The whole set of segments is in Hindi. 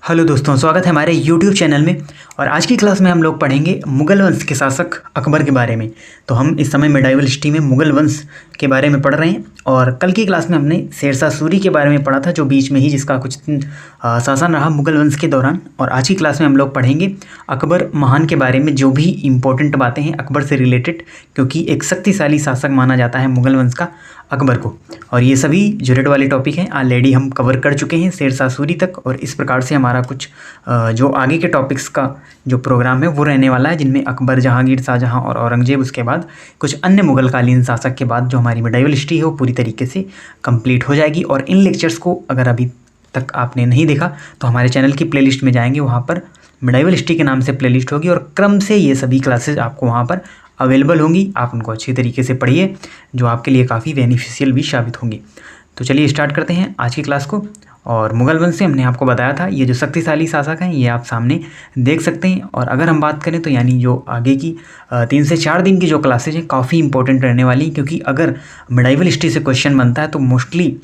हेलो दोस्तों, स्वागत है हमारे YouTube चैनल में। और आज की क्लास में हम लोग पढ़ेंगे मुगल वंश के शासक अकबर के बारे में। तो हम इस समय मेडाइवल हिस्ट्री में मुगल वंश के बारे में पढ़ रहे हैं। और कल की क्लास में हमने शेरशाह सूरी के बारे में पढ़ा था, जो बीच में ही जिसका कुछ दिन शासन रहा मुगल वंश के दौरान। और आज की क्लास में हम लोग पढ़ेंगे अकबर महान के बारे में, जो भी इम्पोर्टेंट बातें हैं अकबर से रिलेटेड, क्योंकि एक शक्तिशाली शासक माना जाता है मुगल वंश का अकबर को। और ये सभी जो रेड वाले टॉपिक हैं ऑलरेडी हम कवर कर चुके हैं शेरशाह सूरी तक। और इस प्रकार से हमारा कुछ जो आगे के टॉपिक्स का जो प्रोग्राम है वो रहने वाला है, जिनमें अकबर, जहांगीर, शाहजहां और औरंगजेब, उसके बाद कुछ अन्य मुगलकालीन शासक के बाद जो हमारी मेडाइवल हिस्ट्री है वो पूरी तरीके से कंप्लीट हो जाएगी। और इन लेक्चर्स को अगर अभी तक आपने नहीं देखा तो हमारे चैनल की प्लेलिस्ट में जाएंगे, वहाँ पर मेडाइवल हिस्ट्री के नाम से प्लेलिस्ट होगी और क्रम से ये सभी क्लासेज आपको वहाँ पर अवेलेबल होंगी। आप उनको अच्छी तरीके से पढ़िए, जो आपके लिए काफ़ी बेनिफिशियल भी साबित होंगी। तो चलिए स्टार्ट करते हैं आज की क्लास को। और मुगल वंश से हमने आपको बताया था, ये जो शक्तिशाली शासक हैं ये आप सामने देख सकते हैं। और अगर हम बात करें तो यानी जो आगे की 3 से 4 दिन की जो क्लासेज हैं काफ़ी इंपॉर्टेंट रहने वाली हैं, क्योंकि अगर मेडाइवल हिस्ट्री से क्वेश्चन बनता है तो मोस्टली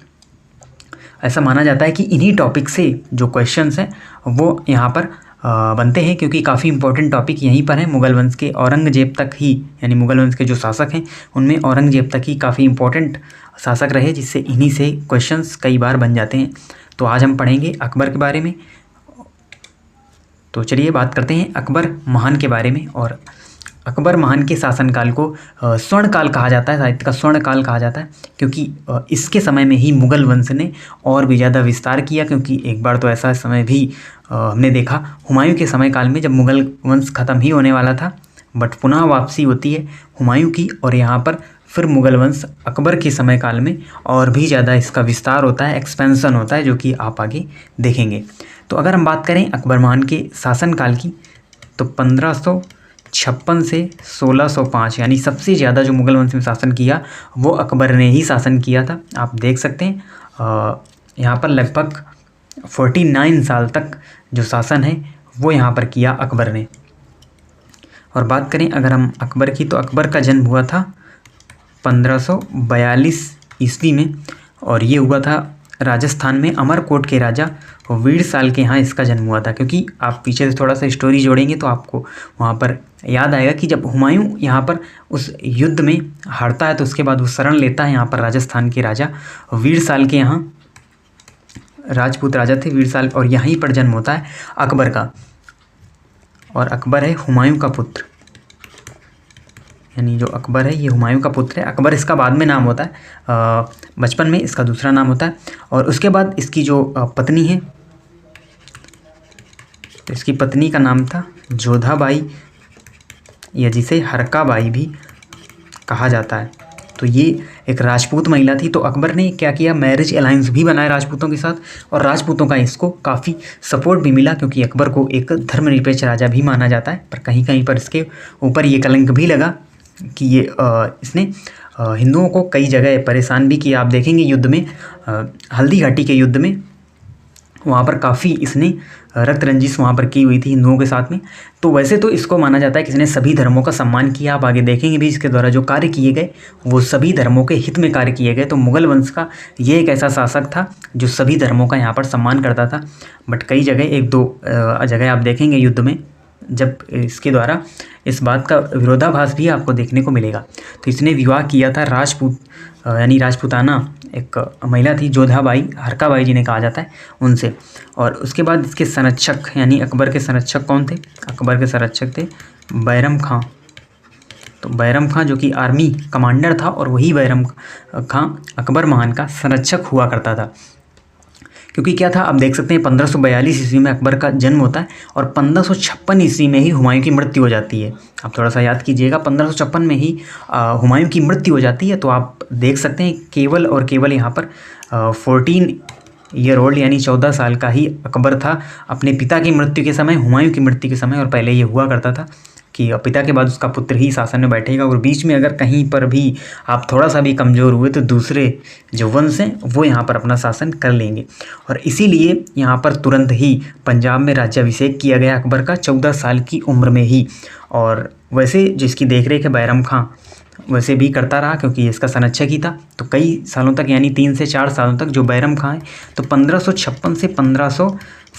ऐसा माना जाता है कि इन्हीं टॉपिक से जो क्वेश्चंस हैं वो यहाँ पर बनते हैं, क्योंकि काफ़ी इंपॉर्टेंट टॉपिक यहीं पर हैं। मुगल वंश के औरंगजेब तक ही, यानी मुगल वंश के जो शासक हैं उनमें औरंगजेब तक ही काफ़ी इंपॉर्टेंट शासक रहे, जिससे इन्हीं से क्वेश्चंस कई बार बन जाते हैं। तो आज हम पढ़ेंगे अकबर के बारे में। तो चलिए बात करते हैं अकबर महान के बारे में। और अकबर महान के शासनकाल को स्वर्ण काल कहा जाता है, साहित्य का स्वर्ण काल कहा जाता है, क्योंकि इसके समय में ही मुगल वंश ने और भी ज़्यादा विस्तार किया। क्योंकि एक बार तो ऐसा समय भी हमने देखा हुमायूं के समय काल में, जब मुगल वंश ख़त्म ही होने वाला था, बट पुनः वापसी होती है हुमायूं की। और यहाँ पर फिर मुगल वंश अकबर के समय काल में और भी ज़्यादा इसका विस्तार होता है, एक्सपेंसन होता है, जो कि आप आगे देखेंगे। तो अगर हम बात करें अकबर महान के शासनकाल की, तो 1556 से 1605, यानी सबसे ज़्यादा जो मुगल वंश में शासन किया वो अकबर ने ही शासन किया था। आप देख सकते हैं यहाँ पर लगभग 49 साल तक जो शासन है वो यहाँ पर किया अकबर ने। और बात करें अगर हम अकबर की, तो अकबर का जन्म हुआ था 1542 ईस्वी में, और ये हुआ था राजस्थान में अमरकोट के राजा वीरसाल के यहाँ इसका जन्म हुआ था। क्योंकि आप पीछे से थोड़ा सा स्टोरी जोड़ेंगे तो आपको वहाँ पर याद आएगा कि जब हुमायूं यहाँ पर उस युद्ध में हारता है तो उसके बाद वो शरण लेता है यहाँ पर राजस्थान के राजा वीरसाल के यहाँ। राजपूत राजा थे वीरसाल, और यहीं पर जन्म होता है अकबर का। और अकबर है हुमायूं का पुत्र, यानी जो अकबर है ये हुमायूं का पुत्र है। अकबर इसका बाद में नाम होता है, बचपन में इसका दूसरा नाम होता है। और उसके बाद इसकी जो पत्नी है, तो इसकी पत्नी का नाम था जोधाबाई, या जिसे हरकाबाई भी कहा जाता है। तो ये एक राजपूत महिला थी। तो अकबर ने क्या किया, मैरिज अलायंस भी बनाया राजपूतों के साथ, और राजपूतों का इसको काफ़ी सपोर्ट भी मिला, क्योंकि अकबर को एक धर्मनिरपेक्ष राजा भी माना जाता है। पर कहीं कहीं पर इसके ऊपर ये कलंक भी लगा कि ये इसने हिंदुओं को कई जगह परेशान भी किया। आप देखेंगे युद्ध में, हल्दी घाटी के युद्ध में वहाँ पर काफ़ी इसने रक्त रंजिश वहाँ पर की हुई थी हिंदुओं के साथ में। तो वैसे तो इसको माना जाता है कि इसने सभी धर्मों का सम्मान किया। आप आगे देखेंगे भी इसके द्वारा जो कार्य किए गए वो सभी धर्मों के हित में कार्य किए गए। तो मुगल वंश का ये एक ऐसा शासक था जो सभी धर्मों का यहाँ पर सम्मान करता था। बट कई जगह, 1-2 जगह आप देखेंगे युद्ध में, जब इसके द्वारा इस बात का विरोधाभास भी आपको देखने को मिलेगा। तो इसने विवाह किया था राजपूत, यानी राजपूताना एक महिला थी, जोधाबाई, हरकाबाई जिन्हें कहा जाता है, उनसे। और उसके बाद इसके संरक्षक, यानी अकबर के संरक्षक कौन थे? अकबर के संरक्षक थे बैरम खां। तो बैरम खां जो कि आर्मी कमांडर था, और वही बैरम खां अकबर महान का संरक्षक हुआ करता था। क्योंकि क्या था, आप देख सकते हैं 1542 ईस्वी में अकबर का जन्म होता है, और 1556 ईस्वी में ही हुमायूं की मृत्यु हो जाती है। आप थोड़ा सा याद कीजिएगा, 1556 में ही हुमायूं की मृत्यु हो जाती है। तो आप देख सकते हैं केवल और केवल यहाँ पर 14 ईयर ओल्ड, यानी 14 साल का ही अकबर था अपने पिता की मृत्यु के समय, हुमायूं की मृत्यु के समय। और पहले ये हुआ करता था कि पिता के बाद उसका पुत्र ही शासन में बैठेगा, और बीच में अगर कहीं पर भी आप थोड़ा सा भी कमज़ोर हुए तो दूसरे जो वंश हैं वो यहाँ पर अपना शासन कर लेंगे। और इसीलिए यहाँ पर तुरंत ही पंजाब में राज्याभिषेक किया गया अकबर का 14 साल की उम्र में ही। और वैसे जिसकी देखरेख है बैरम खां, वैसे भी करता रहा, क्योंकि ये इसका संरक्षक ही था। तो कई सालों तक, यानी 3 से 4 सालों तक जो बैरम खां है, तो 1556 से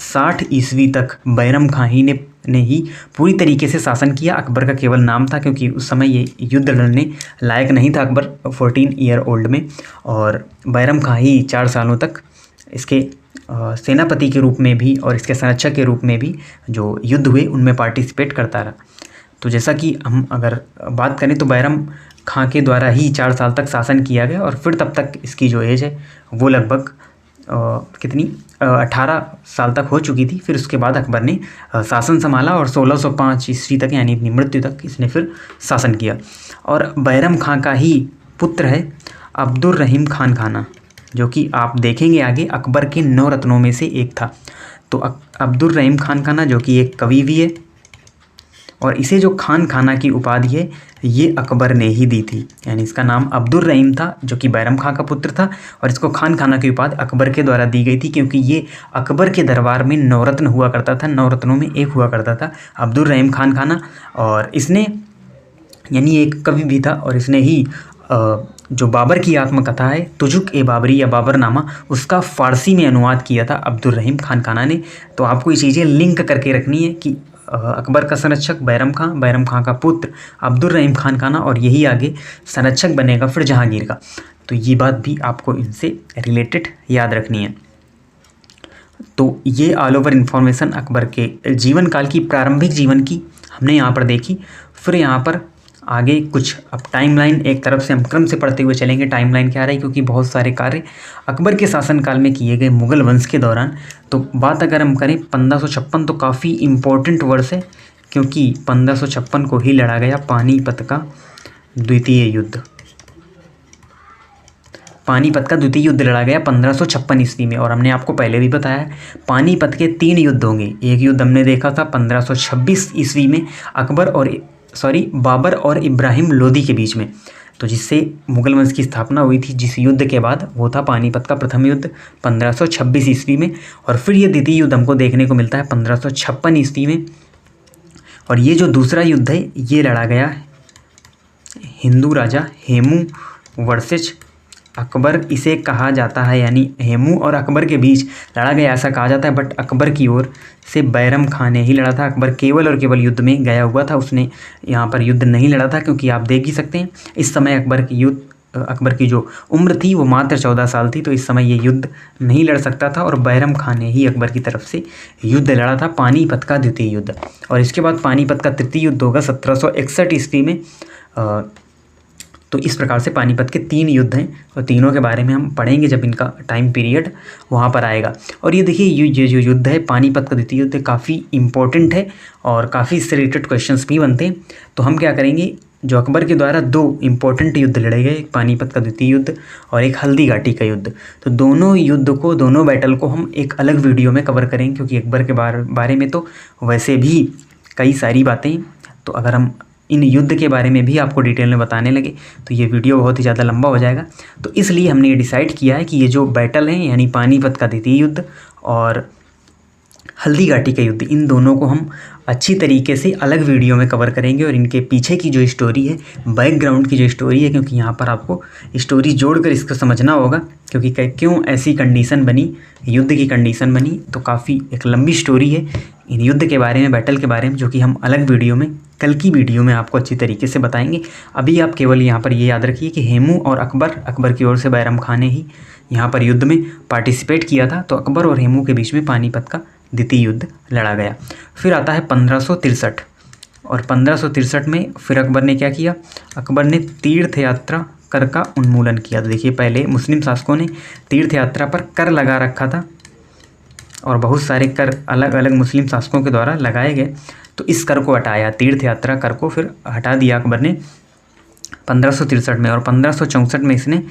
60 ईस्वी तक बैरम खां ही ने ही पूरी तरीके से शासन किया। अकबर का केवल नाम था, क्योंकि उस समय ये युद्ध लड़ने लायक नहीं था अकबर 14 ईयर ओल्ड में। और बैरम खां ही 4 सालों तक इसके सेनापति के रूप में भी और इसके संरक्षक के रूप में भी जो युद्ध हुए उनमें पार्टिसिपेट करता रहा। तो जैसा कि हम अगर बात करें तो बैरम खां के द्वारा ही 4 साल तक शासन किया गया, और फिर तब तक इसकी जो एज है वो लगभग कितनी 18 साल तक हो चुकी थी। फिर उसके बाद अकबर ने शासन संभाला और 1605 ईस्वी तक यानी अपनी मृत्यु तक इसने फिर शासन किया। और बैरम खां का ही पुत्र है अब्दुर रहीम खान खाना, जो कि आप देखेंगे आगे अकबर के 9 रत्नों में से एक था। तो अब्दुर रहीम खान खाना जो कि एक कवि भी है, और इसे जो खान खाना की उपाधि है ये अकबर ने ही दी थी। यानी इसका नाम अब्दुर रहीम था जो कि बैरम खां का पुत्र था, और इसको खान खाना की उपाधि अकबर के द्वारा दी गई थी, क्योंकि ये अकबर के दरबार में 9 रत्न हुआ करता था, 9 रत्नों में एक हुआ करता था अब्दुर रहीम खान खाना। और इसने यानी एक कवि भी था, और इसने ही जो बाबर की आत्मकथा है तुजुक ए बाबरी या बाबरनामा, उसका फ़ारसी में अनुवाद किया था अब्दुर रहीम खान खाना ने। तो आपको ये चीज़ें लिंक करके रखनी है कि अकबर का संरक्षक बैरम खां का पुत्र अब्दुर रहीम खान खाना, और यही आगे संरक्षक बनेगा फिर जहांगीर का। तो ये बात भी आपको इनसे रिलेटेड याद रखनी है। तो ये ऑल ओवर इन्फॉर्मेशन अकबर के जीवन काल की, प्रारंभिक जीवन की हमने यहाँ पर देखी। फिर यहाँ पर आगे कुछ अब टाइमलाइन एक तरफ से हम क्रम से पढ़ते हुए चलेंगे, टाइमलाइन क्या रही, क्योंकि बहुत सारे कार्य अकबर के शासनकाल में किए गए मुगल वंश के दौरान। तो बात अगर हम करें 1556, तो काफ़ी इम्पोर्टेंट वर्ष है, क्योंकि 1556 को ही लड़ा गया पानीपत का द्वितीय युद्ध। पानीपत का द्वितीय युद्ध लड़ा गया 1556 ईस्वी में। और हमने आपको पहले भी बताया पानीपत के 3 युद्ध होंगे। एक युद्ध हमने देखा था 1526 ईस्वी में बाबर और इब्राहिम लोदी के बीच में, तो जिससे मुगल वंश की स्थापना हुई थी। जिस युद्ध के बाद वो था पानीपत का प्रथम युद्ध 1526 ईस्वी में। और फिर ये द्वितीय युद्ध हमको देखने को मिलता है 1556 ईस्वी में। और ये जो दूसरा युद्ध है ये लड़ा गया हिंदू राजा हेमू वर्सेस अकबर इसे कहा जाता है, यानी हेमू और अकबर के बीच लड़ा गया ऐसा कहा जाता है। बट अकबर की ओर से बैरम खां ने ही लड़ा था। अकबर केवल और केवल युद्ध में गया हुआ था, उसने यहाँ पर युद्ध नहीं लड़ा था, क्योंकि आप देख ही सकते हैं इस समय अकबर की जो उम्र थी वो मात्र 14 साल थी। तो इस समय ये युद्ध नहीं लड़ सकता था, और बैरम खां ने ही अकबर की तरफ से युद्ध लड़ा था, पानीपत का द्वितीय युद्ध। और इसके बाद पानीपत का तृतीय युद्ध होगा 1761 ईस्वी में। तो इस प्रकार से पानीपत के 3 युद्ध हैं, और तीनों के बारे में हम पढ़ेंगे जब इनका टाइम पीरियड वहाँ पर आएगा। और ये देखिए ये जो युद्ध है पानीपत का द्वितीय युद्ध काफ़ी इंपॉर्टेंट है, और काफ़ी इससे रिलेटेड क्वेश्चंस भी बनते हैं। तो हम क्या करेंगे, जो अकबर के द्वारा 2 इंपॉर्टेंट युद्ध लड़े गए, एक पानीपत का द्वितीय युद्ध और एक हल्दी घाटी का युद्ध, तो दोनों बैटल को हम एक अलग वीडियो में कवर करेंगे, क्योंकि अकबर के बारे में तो वैसे भी कई सारी बातें, तो अगर हम इन युद्ध के बारे में भी आपको डिटेल में बताने लगे तो ये वीडियो बहुत ही ज़्यादा लंबा हो जाएगा। तो इसलिए हमने ये डिसाइड किया है कि ये जो बैटल हैं, यानी पानीपत का द्वितीय युद्ध और हल्दी घाटी का युद्ध, इन दोनों को हम अच्छी तरीके से अलग वीडियो में कवर करेंगे। और इनके पीछे की जो स्टोरी है, बैकग्राउंड की जो स्टोरी है, क्योंकि यहाँ पर आपको स्टोरी जोड़कर इसको समझना होगा, क्योंकि क्यों ऐसी कंडीशन बनी, युद्ध की कंडीशन बनी, तो काफ़ी एक लंबी स्टोरी है इन युद्ध के बारे में, बैटल के बारे में, जो कि हम अलग वीडियो में, कल की वीडियो में आपको अच्छी तरीके से बताएंगे। अभी आप केवल यहाँ पर ये याद रखिए कि हेमू और अकबर की ओर से बैरम खां ने ही यहाँ पर युद्ध में पार्टिसिपेट किया था। तो अकबर और हेमू के बीच में पानीपत का द्वितीय युद्ध लड़ा गया। फिर आता है 1563, और 1563 में फिर अकबर ने क्या किया, अकबर ने तीर्थ यात्रा कर का उन्मूलन किया। तो देखिए पहले मुस्लिम शासकों ने तीर्थ यात्रा पर कर लगा रखा था, और बहुत सारे कर अलग अलग मुस्लिम शासकों के द्वारा लगाए गए, तो इस कर को हटाया, तीर्थ यात्रा कर को फिर हटा दिया अकबर ने 1563 में। और 1564 में इसने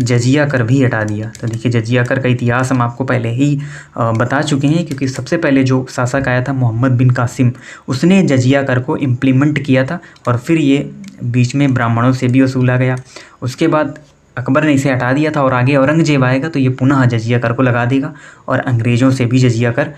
जजिया कर भी हटा दिया। तो देखिए जजिया कर का इतिहास हम आपको पहले ही बता चुके हैं, क्योंकि सबसे पहले जो शासक आया था मोहम्मद बिन कासिम, उसने जजिया कर को इम्प्लीमेंट किया था, और फिर ये बीच में ब्राह्मणों से भी वसूला गया। उसके बाद अकबर ने इसे हटा दिया था, और आगे औरंगजेब आएगा तो ये पुनः जजिया कर को लगा देगा, और अंग्रेज़ों से भी जजिया कर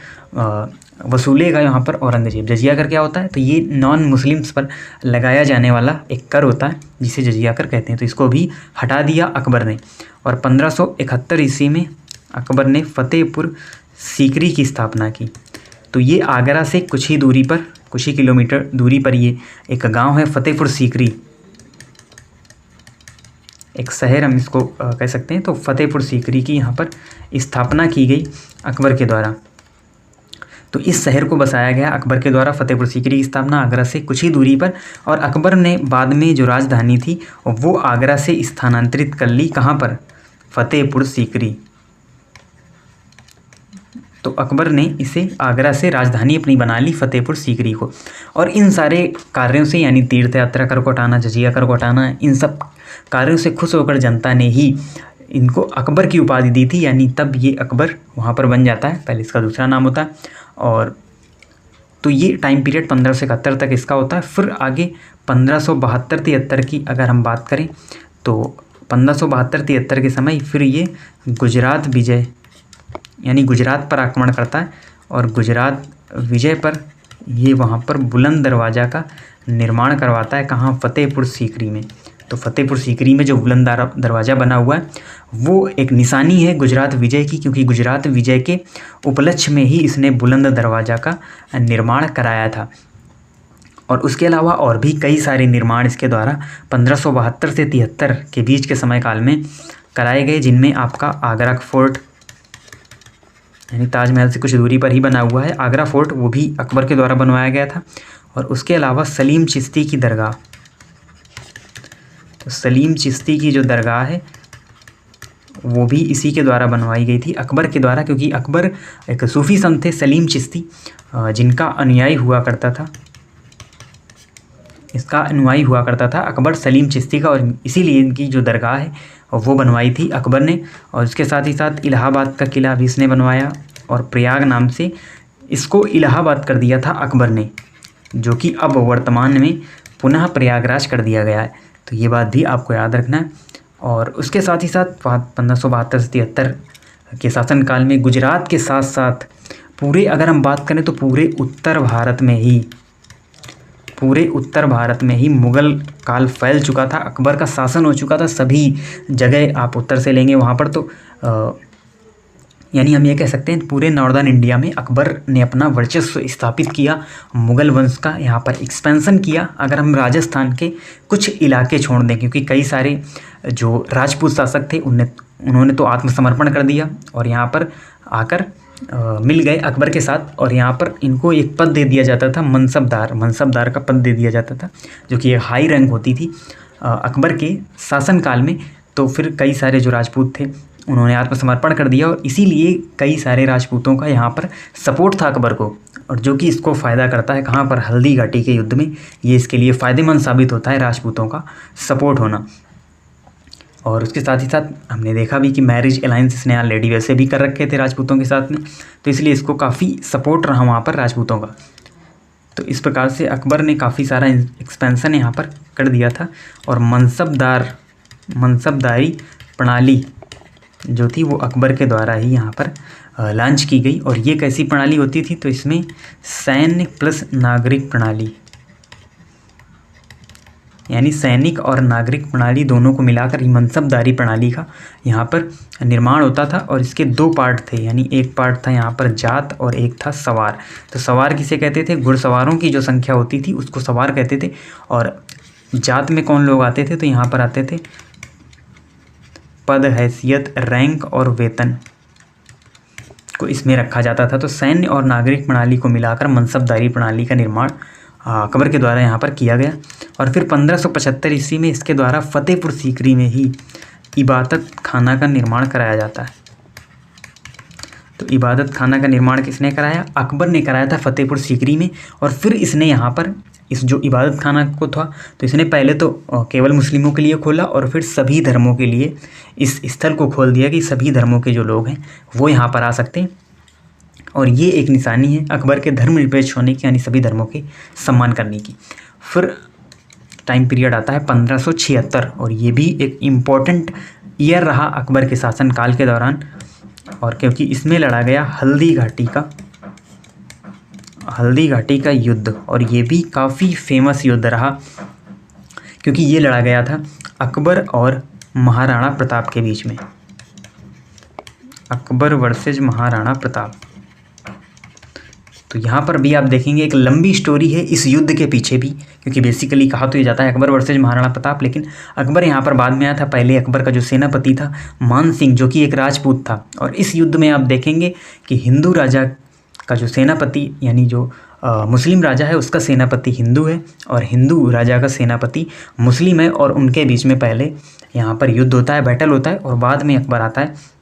वसूलेगा यहाँ पर औरंगजेब। जजिया कर क्या होता है, तो ये नॉन मुस्लिम्स पर लगाया जाने वाला एक कर होता है, जिसे जजिया कर कहते हैं। तो इसको भी हटा दिया अकबर ने। और 1571 ईस्वी में अकबर ने फतेहपुर सीकरी की स्थापना की। तो ये आगरा से कुछ ही दूरी पर, कुछ ही किलोमीटर दूरी पर ये एक गांव है फतेहपुर सीकरी, एक शहर हम इसको कह सकते हैं। तो फतेहपुर सीकरी की यहाँ पर स्थापना की गई अकबर के द्वारा। तो इस शहर को बसाया गया अकबर के द्वारा, फतेहपुर सीकरी की स्थापना आगरा से कुछ ही दूरी पर। और अकबर ने बाद में जो राजधानी थी वो आगरा से स्थानांतरित कर ली, कहाँ पर? फतेहपुर सीकरी। तो अकबर ने इसे आगरा से राजधानी अपनी बना ली, फतेहपुर सीकरी को। और इन सारे कार्यों से, यानी तीर्थ यात्रा कर को हटाना, जजिया कर को हटाना, इन सब कार्यों से खुश होकर जनता ने ही इनको अकबर की उपाधि दी थी, यानी तब ये अकबर वहाँ पर बन जाता है। पहले इसका दूसरा नाम होता है। और तो ये टाइम पीरियड 1571 तक इसका होता है। फिर आगे 1572-73 की अगर हम बात करें तो 1572-73 के समय फिर ये गुजरात विजय, यानी गुजरात पर आक्रमण करता है। और गुजरात विजय पर ये वहाँ पर बुलंद दरवाज़ा का निर्माण करवाता है, कहाँ? फतेहपुर सीकरी में। तो फतेहपुर सीकरी में जो बुलंद दरवाज़ा बना हुआ है वो एक निशानी है गुजरात विजय की, क्योंकि गुजरात विजय के उपलक्ष्य में ही इसने बुलंद दरवाज़ा का निर्माण कराया था। और उसके अलावा और भी कई सारे निर्माण इसके द्वारा 1572 से 73 के बीच के समय काल में कराए गए, जिनमें आपका आगरा फोर्ट, यानी ताजमहल से कुछ दूरी पर ही बना हुआ है आगरा फोर्ट, वो भी अकबर के द्वारा बनवाया गया था। और उसके अलावा सलीम चिश्ती की दरगाह, तो सलीम चिश्ती की जो दरगाह है वो भी इसी के द्वारा बनवाई गई थी, अकबर के द्वारा, क्योंकि अकबर एक सूफ़ी संत थे सलीम चिश्ती, जिनका अनुयायी हुआ करता था, इसका अनुयायी हुआ करता था अकबर सलीम चिश्ती का। और इसीलिए इनकी जो दरगाह है वो बनवाई थी अकबर ने। और उसके साथ ही साथ इलाहाबाद का किला भी इसने बनवाया, और प्रयाग नाम से इसको इलाहाबाद कर दिया था अकबर ने, जो कि अब वर्तमान में पुनः प्रयागराज कर दिया गया है। तो ये बात भी आपको याद रखना है। और उसके साथ ही साथ 1572 से 73 के शासनकाल में गुजरात के साथ साथ पूरे, अगर हम बात करें तो पूरे उत्तर भारत में ही मुग़ल काल फैल चुका था, अकबर का शासन हो चुका था सभी जगह। आप उत्तर से लेंगे वहाँ पर तो यानी हम ये कह सकते हैं पूरे नॉर्दर्न इंडिया में अकबर ने अपना वर्चस्व स्थापित किया, मुग़ल वंश का यहाँ पर एक्सपेंसन किया। अगर हम राजस्थान के कुछ इलाके छोड़ दें, क्योंकि कई सारे जो राजपूत शासक थे उन्होंने तो आत्मसमर्पण कर दिया और यहाँ पर आकर मिल गए अकबर के साथ। और यहाँ पर इनको एक पद दे दिया जाता था, मनसबदार का पद दे दिया जाता था, जो कि एक हाई रैंक होती थी अकबर के शासनकाल में। तो फिर कई सारे जो राजपूत थे उन्होंने आत्मसमर्पण कर दिया, और इसीलिए कई सारे राजपूतों का यहाँ पर सपोर्ट था अकबर को, और जो कि इसको फ़ायदा करता है कहाँ पर? हल्दी घाटी के युद्ध में ये इसके लिए फ़ायदेमंद साबित होता है राजपूतों का सपोर्ट होना। और उसके साथ ही साथ हमने देखा भी कि मैरिज अलायंस इसने ऑलरेडी वैसे भी कर रखे थे राजपूतों के साथ में, तो इसलिए इसको काफ़ी सपोर्ट रहा वहाँ पर राजपूतों का। तो इस प्रकार से अकबर ने काफ़ी सारा एक्सपेंसन यहाँ पर कर दिया था। और मनसबदारी प्रणाली जो थी वो अकबर के द्वारा ही यहाँ पर लॉन्च की गई। और ये कैसी प्रणाली होती थी? तो इसमें सैन्य प्लस नागरिक प्रणाली, यानी सैनिक और नागरिक प्रणाली दोनों को मिलाकर ही मनसबदारी प्रणाली का यहाँ पर निर्माण होता था। और इसके दो पार्ट थे, यानी एक पार्ट था यहाँ पर जात और एक था सवार। तो सवार किसे कहते थे? घुड़सवारों की जो संख्या होती थी उसको सवार कहते थे। और जात में कौन लोग आते थे? तो यहाँ पर आते थे पद, हैसियत, रैंक और वेतन को इसमें रखा जाता था। तो सैन्य और नागरिक प्रणाली को मिलाकर मनसबदारी प्रणाली का निर्माण अकबर के द्वारा यहाँ पर किया गया। और फिर 1575 ईस्वी में इसके द्वारा फतेहपुर सीकरी में ही इबादत खाना का निर्माण कराया जाता है। तो इबादत खाना का निर्माण किसने कराया? अकबर ने कराया था फतेहपुर सीकरी में। और फिर इसने यहाँ पर इस जो इबादत खाना को था तो इसने पहले तो केवल मुस्लिमों के लिए खोला, और फिर सभी धर्मों के लिए इस स्थल को खोल दिया कि सभी धर्मों के जो लोग हैं वो यहाँ पर आ सकते हैं। और ये एक निशानी है अकबर के धर्मनिरपेक्ष होने की, यानी सभी धर्मों के सम्मान करने की। फिर टाइम पीरियड आता है 1576, और ये भी एक इम्पॉर्टेंट ईयर रहा अकबर के शासनकाल के दौरान। और क्योंकि इसमें लड़ा गया हल्दी घाटी का युद्ध, और ये भी काफ़ी फेमस युद्ध रहा, क्योंकि ये लड़ा गया था अकबर और महाराणा प्रताप के बीच में। अकबर वर्सेस महाराणा प्रताप। तो यहाँ पर भी आप देखेंगे एक लंबी स्टोरी है इस युद्ध के पीछे भी, क्योंकि बेसिकली कहा तो ये जाता है अकबर वर्सेज महाराणा प्रताप, लेकिन अकबर यहाँ पर बाद में आया था। पहले अकबर का जो सेनापति था मान सिंह, जो कि एक राजपूत था, और इस युद्ध में आप देखेंगे कि हिंदू राजा का जो सेनापति यानी जो मुस्लिम राजा है उसका सेनापति हिंदू है और हिंदू राजा का सेनापति मुस्लिम है, और उनके बीच में पहले यहाँ पर युद्ध होता है, बैटल होता है, और बाद में अकबर आता है।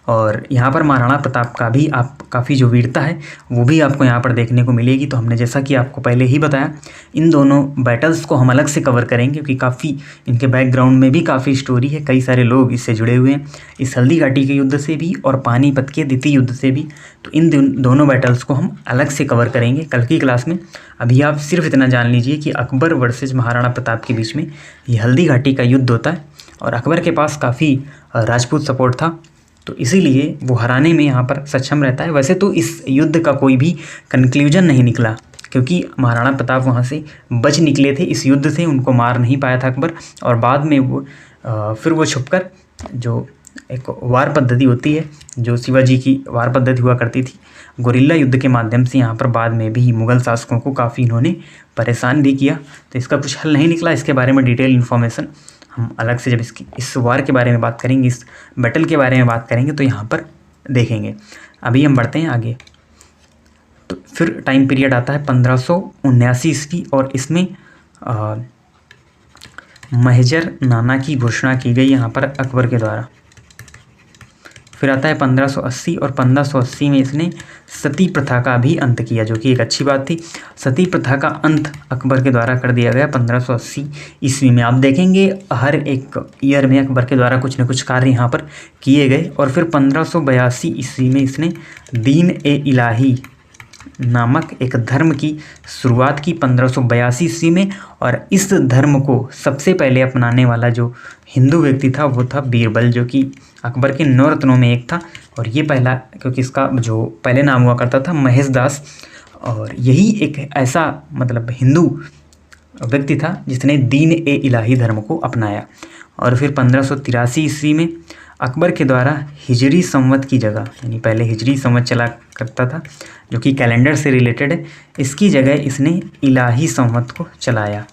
और यहाँ पर महाराणा प्रताप का भी आप काफ़ी जो वीरता है वो भी आपको यहाँ पर देखने को मिलेगी। तो हमने जैसा कि आपको पहले ही बताया, इन दोनों बैटल्स को हम अलग से कवर करेंगे, क्योंकि काफ़ी इनके बैकग्राउंड में भी काफ़ी स्टोरी है, कई सारे लोग इससे जुड़े हुए हैं, इस हल्दी घाटी के युद्ध से भी और पानीपत के द्वितीय युद्ध से भी। तो इन दोनों बैटल्स को हम अलग से कवर करेंगे कल की क्लास में। अभी आप सिर्फ इतना जान लीजिए कि अकबर वर्सेज महाराणा प्रताप के बीच में ये हल्दी घाटी का युद्ध होता है, और अकबर के पास काफ़ी राजपूत सपोर्ट था, तो इसीलिए वो हराने में यहाँ पर सक्षम रहता है। वैसे तो इस युद्ध का कोई भी कंक्लूजन नहीं निकला, क्योंकि महाराणा प्रताप वहाँ से बच निकले थे इस युद्ध से, उनको मार नहीं पाया था अकबर, और बाद में वो फिर वो छुपकर जो एक वार पद्धति होती है, जो शिवाजी की वार पद्धति हुआ करती थी, गुरिल्ला युद्ध के माध्यम से यहाँ पर बाद में भी मुग़ल शासकों को काफ़ी इन्होंने परेशान भी किया। तो इसका कुछ हल नहीं निकला, इसके बारे में डिटेल इन्फॉर्मेशन हम अलग से जब इसकी इस वार के बारे में बात करेंगे, इस बैटल के बारे में बात करेंगे, तो यहाँ पर देखेंगे। अभी हम बढ़ते हैं आगे। तो फिर टाइम पीरियड आता है 1579 ईस्वी, और इसमें महजर नाना की घोषणा की गई यहाँ पर अकबर के द्वारा। फिर आता है 1580, और 1580 में इसने सती प्रथा का भी अंत किया, जो कि एक अच्छी बात थी। सती प्रथा का अंत अकबर के द्वारा कर दिया गया 1580 ईस्वी में। आप देखेंगे हर एक ईयर में अकबर के द्वारा कुछ न कुछ कार्य यहाँ पर किए गए। और फिर 1582 ईस्वी में इसने दीन ए इलाही नामक एक धर्म की शुरुआत की 1582 ईस्वी में, और इस धर्म को सबसे पहले अपनाने वाला जो हिंदू व्यक्ति था वो था बीरबल, जो कि अकबर के 9 रत्नों में एक था। और ये पहला, क्योंकि इसका जो पहले नाम हुआ करता था महेश दास, और यही एक ऐसा मतलब हिंदू व्यक्ति था जिसने दीन ए इलाही धर्म को अपनाया। और फिर 1583 ईस्वी में अकबर के द्वारा हिजरी संवत की जगह, यानी पहले हिजरी संवत चला करता था जो कि कैलेंडर से रिलेटेड है, इसकी जगह इसने इलाही संवत को चलाया।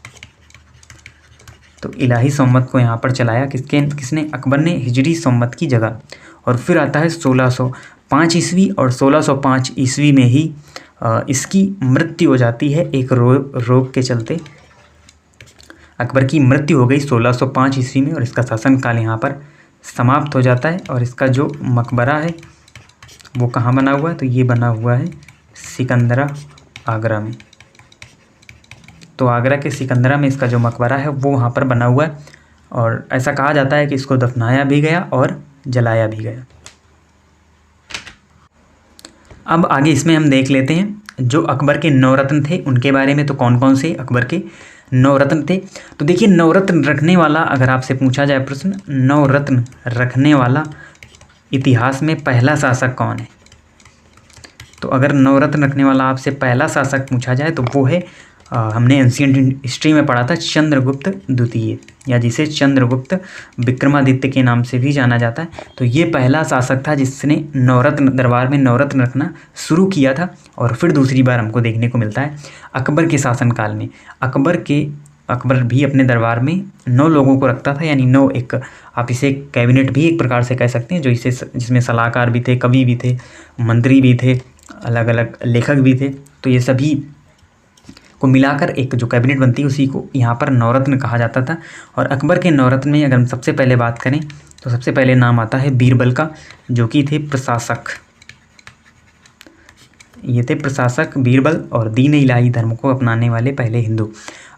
तो इलाही संवत को यहाँ पर चलाया किसने? अकबर ने, हिजरी संवत की जगह। और फिर आता है 1605 ईस्वी, और 1605 ईस्वी में ही इसकी मृत्यु हो जाती है एक रोग के चलते। अकबर की मृत्यु हो गई 1605 ईस्वी में, और इसका शासनकाल यहाँ पर समाप्त हो जाता है। और इसका जो मकबरा है वो कहाँ बना हुआ है? तो ये बना हुआ है सिकंदरा, आगरा में। तो आगरा के सिकंदरा में इसका जो मकबरा है वो वहाँ पर बना हुआ है, और ऐसा कहा जाता है कि इसको दफनाया भी गया और जलाया भी गया। अब आगे इसमें हम देख लेते हैं जो अकबर के 9 रत्न थे उनके बारे में। तो कौन कौन से अकबर के 9 रत्न थे? तो देखिए, 9 रत्न रखने वाला, अगर आपसे पूछा जाए प्रश्न, 9 रत्न रखने वाला इतिहास में पहला शासक कौन है? तो अगर 9 रत्न रखने वाला आपसे पहला शासक पूछा जाए तो वो है, हमने एंशिएंट हिस्ट्री में पढ़ा था, चंद्रगुप्त द्वितीय, या जिसे चंद्रगुप्त विक्रमादित्य के नाम से भी जाना जाता है। तो ये पहला शासक था जिसने 9 रत्न, दरबार में 9 रत्न रखना शुरू किया था। और फिर दूसरी बार हमको देखने को मिलता है अकबर के शासनकाल में। अकबर भी अपने दरबार में 9 लोगों को रखता था, यानी 9, एक आप इसे कैबिनेट भी एक प्रकार से कह सकते हैं, जो जिसमें सलाहकार भी थे, कवि भी थे, मंत्री भी थे, अलग अलग लेखक भी थे। तो ये सभी को मिलाकर एक जो कैबिनेट बनती है उसी को यहाँ पर 9 रत्न कहा जाता था। और अकबर के 9 रत्न में अगर हम सबसे पहले बात करें तो सबसे पहले नाम आता है बीरबल का, जो कि थे प्रशासक। ये थे प्रशासक बीरबल, और दीन इलाही धर्म को अपनाने वाले पहले हिंदू।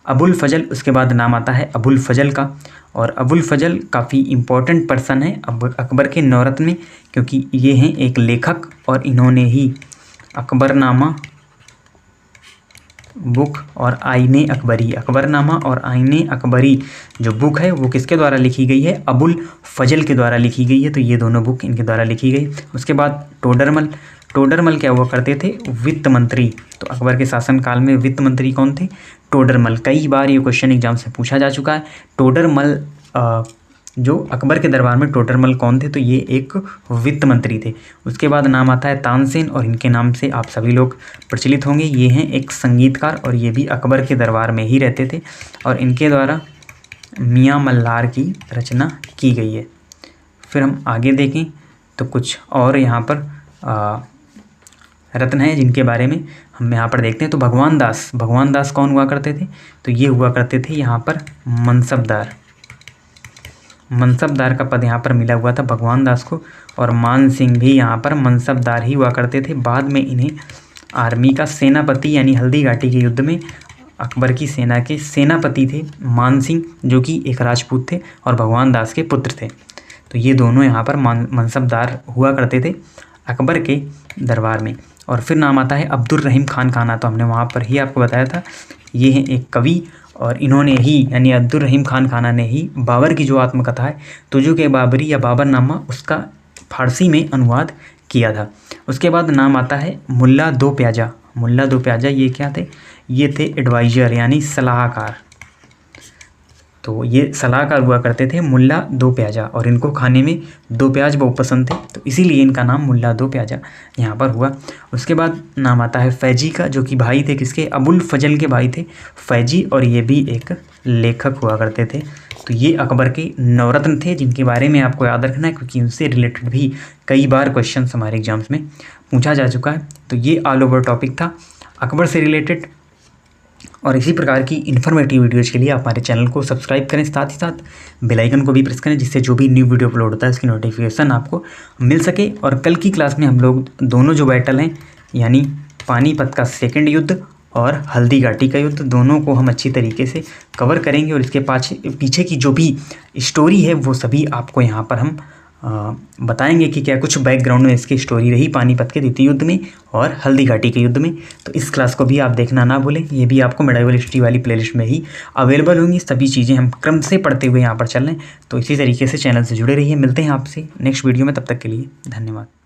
अबुल फजल, उसके बाद नाम आता है अबुल फजल का, और अबुल फजल काफ़ी इम्पोर्टेंट पर्सन है अकबर के 9 रत्न में, क्योंकि ये हैं एक लेखक, और इन्होंने ही अकबरनामा बुक और आईने अकबरी, अकबरनामा और आईने अकबरी जो बुक है वो किसके द्वारा लिखी गई है? अबुल फजल के द्वारा लिखी गई है। तो ये दोनों बुक इनके द्वारा लिखी गई। उसके बाद टोडरमल क्या हुआ करते थे? वित्त मंत्री। तो अकबर के शासनकाल में वित्त मंत्री कौन थे? टोडरमल। कई बार ये क्वेश्चन एग्जाम से पूछा जा चुका है। टोडरमल जो अकबर के दरबार में टोडरमल कौन थे, तो ये एक वित्त मंत्री थे। उसके बाद नाम आता है तानसेन, और इनके नाम से आप सभी लोग प्रचलित होंगे। ये हैं एक संगीतकार और ये भी अकबर के दरबार में ही रहते थे, और इनके द्वारा मियाँ मल्हार की रचना की गई है। फिर हम आगे देखें तो कुछ और यहाँ पर रत्न हैं जिनके बारे में हम यहाँ पर देखते हैं। तो भगवान दास कौन हुआ करते थे, तो ये हुआ करते थे यहाँ पर मनसबदार का पद यहाँ पर मिला हुआ था भगवान दास को। और मान सिंह भी यहाँ पर मनसबदार ही हुआ करते थे। बाद में इन्हें आर्मी का सेनापति यानी हल्दी घाटी के युद्ध में अकबर की सेना के सेनापति थे मान सिंह, जो कि एक राजपूत थे और भगवान दास के पुत्र थे। तो ये दोनों यहाँ पर मनसबदार हुआ करते थे अकबर के दरबार में। और फिर नाम आता है अब्दुल रहीम खान खाना, तो हमने वहाँ पर ही आपको बताया था। ये हैं एक कवि और इन्होंने ही यानी अब्दुल रहीम खान खाना ने ही बाबर की जो आत्मकथा है तुझो के बाबरी या बाबरनामा, उसका फारसी में अनुवाद किया था। उसके बाद नाम आता है मुल्ला दो प्याजा। ये क्या थे, ये थे एडवाइज़र यानी सलाहकार। तो ये सलाहकार हुआ करते थे मुल्ला दो प्याजा, और इनको खाने में दो प्याज बहुत पसंद थे, तो इसीलिए इनका नाम मुल्ला दो प्याजा यहाँ पर हुआ। उसके बाद नाम आता है फैजी का, जो कि भाई थे किसके, अबुल फजल के भाई थे फैजी, और ये भी एक लेखक हुआ करते थे। तो ये अकबर के नवरत्न थे जिनके बारे में आपको याद रखना है, क्योंकि उनसे रिलेटेड भी कई बार क्वेश्चन हमारे एग्जाम्स में पूछा जा चुका है। तो ये ऑल ओवर टॉपिक था अकबर से रिलेटेड, और इसी प्रकार की इन्फॉर्मेटिव वीडियोज़ के लिए आप हमारे चैनल को सब्सक्राइब करें, साथ ही साथ बेल आइकन को भी प्रेस करें, जिससे जो भी न्यू वीडियो अपलोड होता है इसकी नोटिफिकेशन आपको मिल सके। और कल की क्लास में हम लोग दोनों जो बैटल हैं यानी पानीपत का सेकंड युद्ध और हल्दी घाटी का युद्ध, दोनों को हम अच्छी तरीके से कवर करेंगे, और इसके पीछे की जो भी स्टोरी है वो सभी आपको यहाँ पर हम बताएंगे कि क्या कुछ बैकग्राउंड में इसकी स्टोरी रही पानीपत के द्वितीय युद्ध में और हल्दी घाटी के युद्ध में। तो इस क्लास को भी आप देखना ना भूलें, ये भी आपको मेडाइवल हिस्ट्री वाली प्लेलिस्ट में ही अवेलेबल होंगी। सभी चीज़ें हम क्रम से पढ़ते हुए यहाँ पर चल रहे हैं, तो इसी तरीके से चैनल से जुड़े रहिए। मिलते हैं आपसे नेक्स्ट वीडियो में, तब तक के लिए धन्यवाद।